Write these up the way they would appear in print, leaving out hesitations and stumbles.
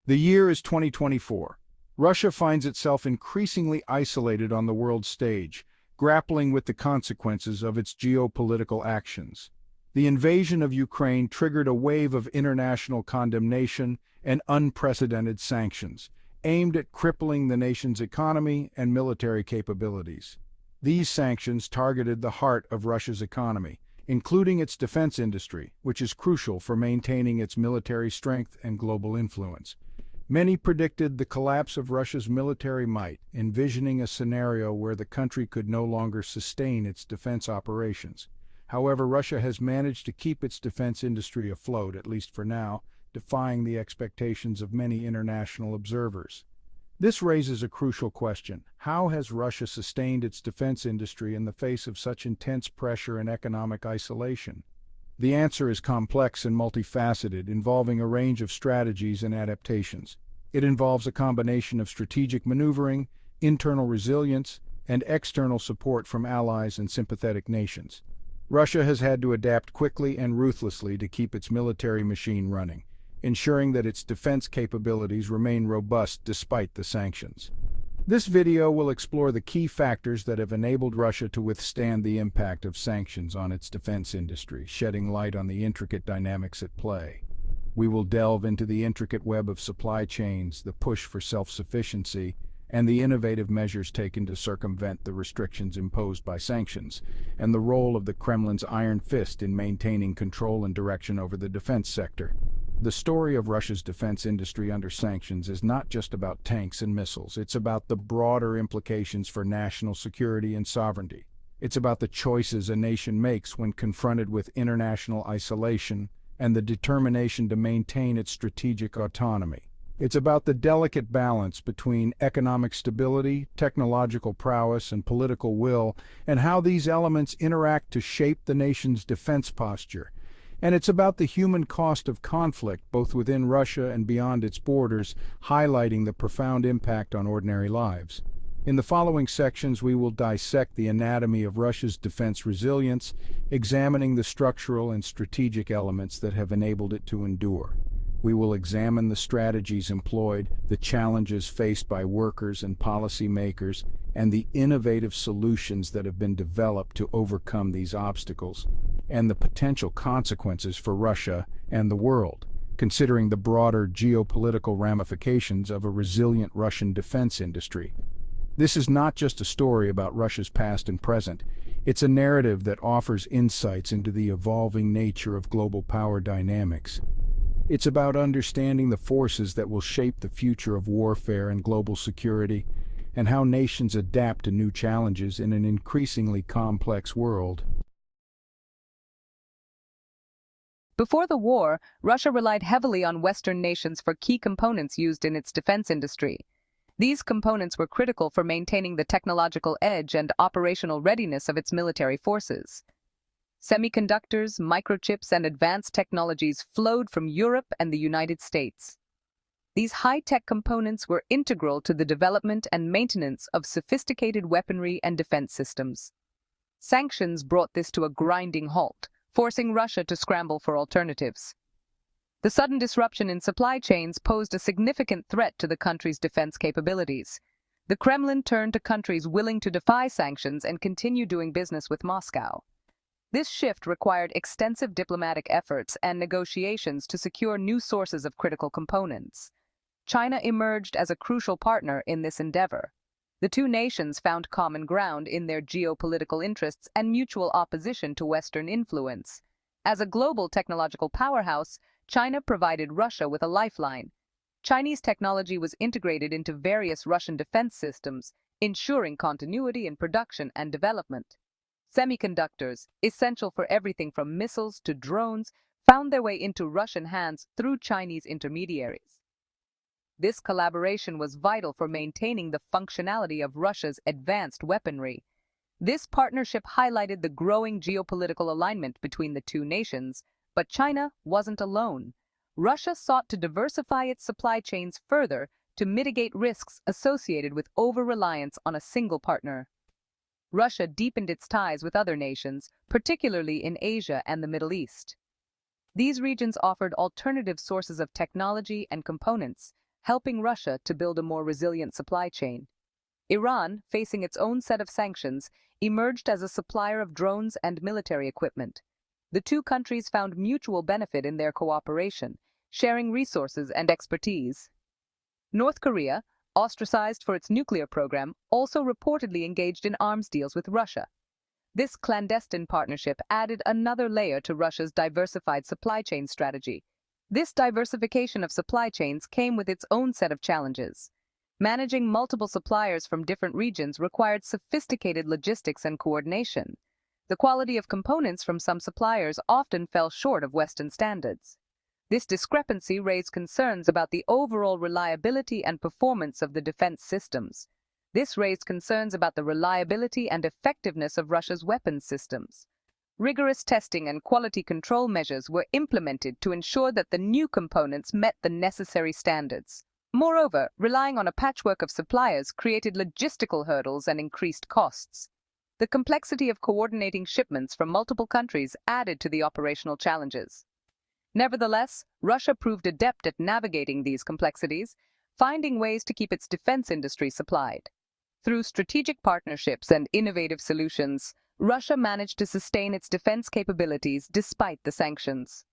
The year is 2024. Russia finds itself increasingly isolated on the world stage, grappling with the consequences of its geopolitical actions. The invasion of Ukraine triggered a wave of international condemnation and unprecedented sanctions, aimed at crippling the nation's economy and military capabilities. These sanctions targeted the heart of Russia's economy, including its defense industry, which is crucial for maintaining its military strength and global influence. Many predicted the collapse of Russia's military might, envisioning a scenario where the country could no longer sustain its defense operations. However, Russia has managed to keep its defense industry afloat, at least for now, defying the expectations of many international observers. This raises a crucial question. How has Russia sustained its defense industry in the face of such intense pressure and economic isolation? The answer is complex and multifaceted, involving a range of strategies and adaptations. It involves a combination of strategic maneuvering, internal resilience, and external support from allies and sympathetic nations. Russia has had to adapt quickly and ruthlessly to keep its military machine running, ensuring that its defense capabilities remain robust despite the sanctions. This video will explore the key factors that have enabled Russia to withstand the impact of sanctions on its defense industry, shedding light on the intricate dynamics at play. We will delve into the intricate web of supply chains, the push for self-sufficiency, and the innovative measures taken to circumvent the restrictions imposed by sanctions, and the role of the Kremlin's iron fist in maintaining control and direction over the defense sector. The story of Russia's defense industry under sanctions is not just about tanks and missiles. It's about the broader implications for national security and sovereignty. It's about the choices a nation makes when confronted with international isolation and the determination to maintain its strategic autonomy. It's about the delicate balance between economic stability, technological prowess, and political will, and how these elements interact to shape the nation's defense posture. And it's about the human cost of conflict, both within Russia and beyond its borders, highlighting the profound impact on ordinary lives. In the following sections, we will dissect the anatomy of Russia's defense resilience, examining the structural and strategic elements that have enabled it to endure. We will examine the strategies employed, the challenges faced by workers and policymakers, and the innovative solutions that have been developed to overcome these obstacles, and the potential consequences for Russia and the world, considering the broader geopolitical ramifications of a resilient Russian defense industry. This is not just a story about Russia's past and present. It's a narrative that offers insights into the evolving nature of global power dynamics. It's about understanding the forces that will shape the future of warfare and global security, and how nations adapt to new challenges in an increasingly complex world. Before the war, Russia relied heavily on Western nations for key components used in its defense industry. These components were critical for maintaining the technological edge and operational readiness of its military forces. Semiconductors, microchips, and advanced technologies flowed from Europe and the United States. These high-tech components were integral to the development and maintenance of sophisticated weaponry and defense systems. Sanctions brought this to a grinding halt, forcing Russia to scramble for alternatives. The sudden disruption in supply chains posed a significant threat to the country's defense capabilities. The Kremlin turned to countries willing to defy sanctions and continue doing business with Moscow. This shift required extensive diplomatic efforts and negotiations to secure new sources of critical components. China emerged as a crucial partner in this endeavor. The two nations found common ground in their geopolitical interests and mutual opposition to Western influence. As a global technological powerhouse, China provided Russia with a lifeline. Chinese technology was integrated into various Russian defense systems, ensuring continuity in production and development. Semiconductors, essential for everything from missiles to drones, found their way into Russian hands through Chinese intermediaries. This collaboration was vital for maintaining the functionality of Russia's advanced weaponry. This partnership highlighted the growing geopolitical alignment between the two nations, but China wasn't alone. Russia sought to diversify its supply chains further to mitigate risks associated with over-reliance on a single partner. Russia deepened its ties with other nations, particularly in Asia and the Middle East. These regions offered alternative sources of technology and components, helping Russia to build a more resilient supply chain. Iran, facing its own set of sanctions, emerged as a supplier of drones and military equipment. The two countries found mutual benefit in their cooperation, sharing resources and expertise. North Korea, ostracized for its nuclear program, also reportedly engaged in arms deals with Russia. This clandestine partnership added another layer to Russia's diversified supply chain strategy. This diversification of supply chains came with its own set of challenges. Managing multiple suppliers from different regions required sophisticated logistics and coordination. The quality of components from some suppliers often fell short of Western standards. This discrepancy raised concerns about the overall reliability and performance of the defense systems. This raised concerns about the reliability and effectiveness of Russia's weapons systems. Rigorous testing and quality control measures were implemented to ensure that the new components met the necessary standards. Moreover, relying on a patchwork of suppliers created logistical hurdles and increased costs. The complexity of coordinating shipments from multiple countries added to the operational challenges. Nevertheless, Russia proved adept at navigating these complexities, finding ways to keep its defense industry supplied. Through strategic partnerships and innovative solutions, Russia managed to sustain its defense capabilities despite the sanctions.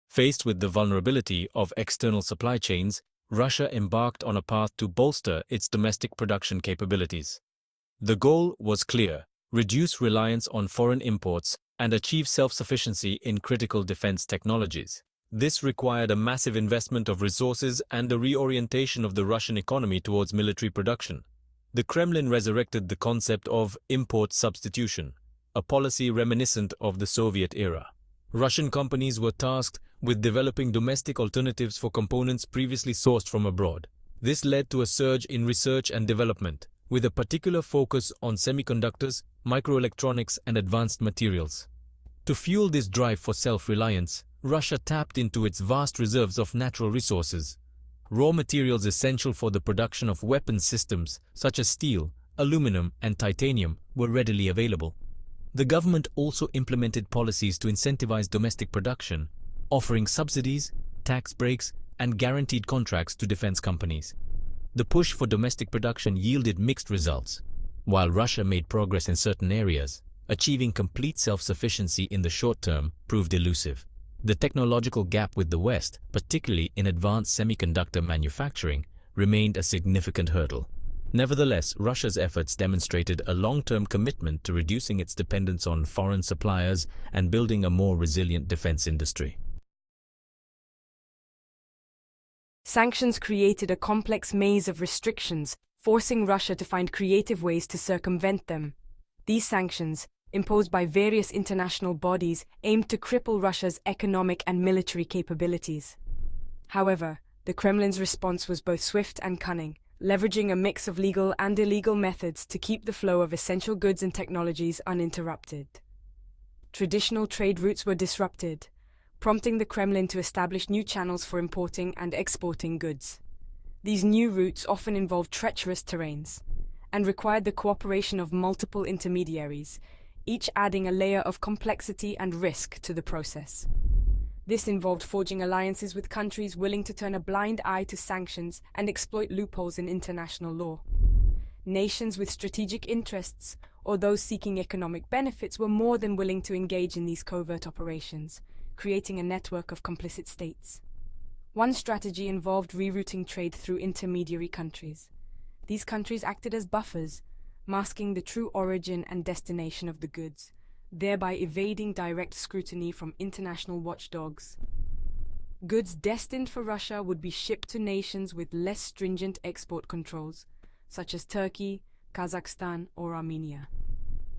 Faced with the vulnerability of external supply chains, Russia embarked on a path to bolster its domestic production capabilities. The goal was clear: reduce reliance on foreign imports and achieve self-sufficiency in critical defense technologies. This required a massive investment of resources and a reorientation of the Russian economy towards military production. The Kremlin resurrected the concept of import substitution, a policy reminiscent of the Soviet era. Russian companies were tasked with developing domestic alternatives for components previously sourced from abroad. This led to a surge in research and development, with a particular focus on semiconductors, microelectronics, and advanced materials. To fuel this drive for self-reliance, Russia tapped into its vast reserves of natural resources. Raw materials essential for the production of weapons systems, such as steel, aluminum, and titanium, were readily available. The government also implemented policies to incentivize domestic production, offering subsidies, tax breaks, and guaranteed contracts to defense companies. The push for domestic production yielded mixed results. While Russia made progress in certain areas, achieving complete self-sufficiency in the short term proved elusive. The technological gap with the West, particularly in advanced semiconductor manufacturing, remained a significant hurdle. Nevertheless, Russia's efforts demonstrated a long-term commitment to reducing its dependence on foreign suppliers and building a more resilient defense industry. Sanctions created a complex maze of restrictions, forcing Russia to find creative ways to circumvent them. These sanctions, imposed by various international bodies, aimed to cripple Russia's economic and military capabilities. However, the Kremlin's response was both swift and cunning, leveraging a mix of legal and illegal methods to keep the flow of essential goods and technologies uninterrupted. Traditional trade routes were disrupted, prompting the Kremlin to establish new channels for importing and exporting goods. These new routes often involved treacherous terrains and required the cooperation of multiple intermediaries, each adding a layer of complexity and risk to the process. This involved forging alliances with countries willing to turn a blind eye to sanctions and exploit loopholes in international law. Nations with strategic interests or those seeking economic benefits were more than willing to engage in these covert operations, creating a network of complicit states. One strategy involved rerouting trade through intermediary countries. These countries acted as buffers, masking the true origin and destination of the goods, thereby evading direct scrutiny from international watchdogs. Goods destined for Russia would be shipped to nations with less stringent export controls, such as Turkey, Kazakhstan, or Armenia.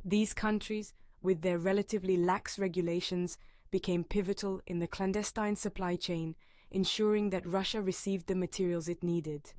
These countries, with their relatively lax regulations, became pivotal in the clandestine supply chain, ensuring that Russia received the materials it needed.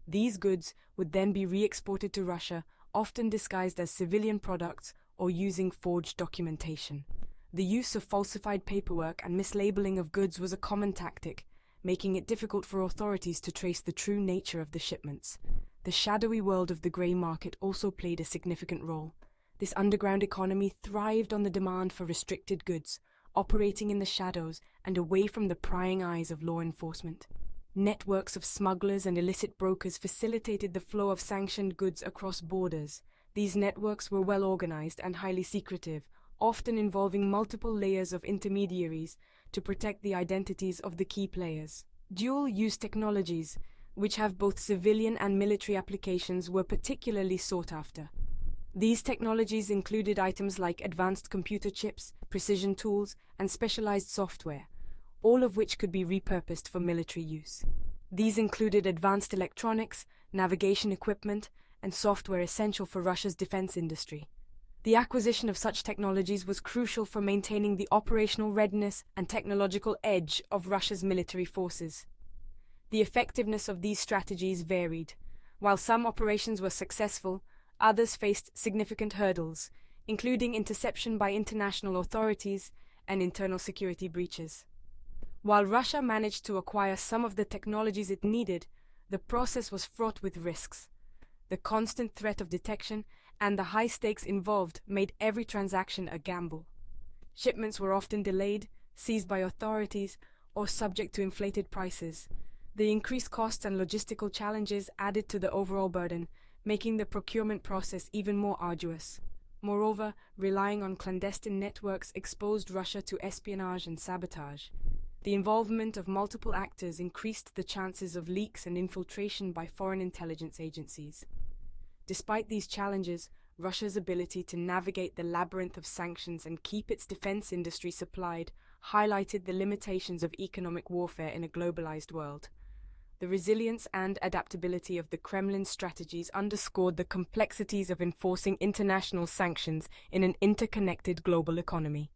These goods would then be re-exported to Russia, often disguised as civilian products or using forged documentation. The use of falsified paperwork and mislabeling of goods was a common tactic, making it difficult for authorities to trace the true nature of the shipments. The shadowy world of the grey market also played a significant role. This underground economy thrived on the demand for restricted goods, operating in the shadows and away from the prying eyes of law enforcement. Networks of smugglers and illicit brokers facilitated the flow of sanctioned goods across borders. These networks were well organized and highly secretive, often involving multiple layers of intermediaries to protect the identities of the key players. Dual-use technologies, which have both civilian and military applications, were particularly sought after. These technologies included items like advanced computer chips, precision tools, and specialized software, all of which could be repurposed for military use. These included advanced electronics, navigation equipment, and software essential for Russia's defense industry. The acquisition of such technologies was crucial for maintaining the operational readiness and technological edge of Russia's military forces. The effectiveness of these strategies varied. While some operations were successful, others faced significant hurdles, including interception by international authorities and internal security breaches. While Russia managed to acquire some of the technologies it needed, the process was fraught with risks. The constant threat of detection and the high stakes involved made every transaction a gamble. Shipments were often delayed, seized by authorities, or subject to inflated prices. The increased costs and logistical challenges added to the overall burden, making the procurement process even more arduous. Moreover, relying on clandestine networks exposed Russia to espionage and sabotage. The involvement of multiple actors increased the chances of leaks and infiltration by foreign intelligence agencies. Despite these challenges, Russia's ability to navigate the labyrinth of sanctions and keep its defense industry supplied highlighted the limitations of economic warfare in a globalized world. The resilience and adaptability of the Kremlin's strategies underscored the complexities of enforcing international sanctions in an interconnected global economy.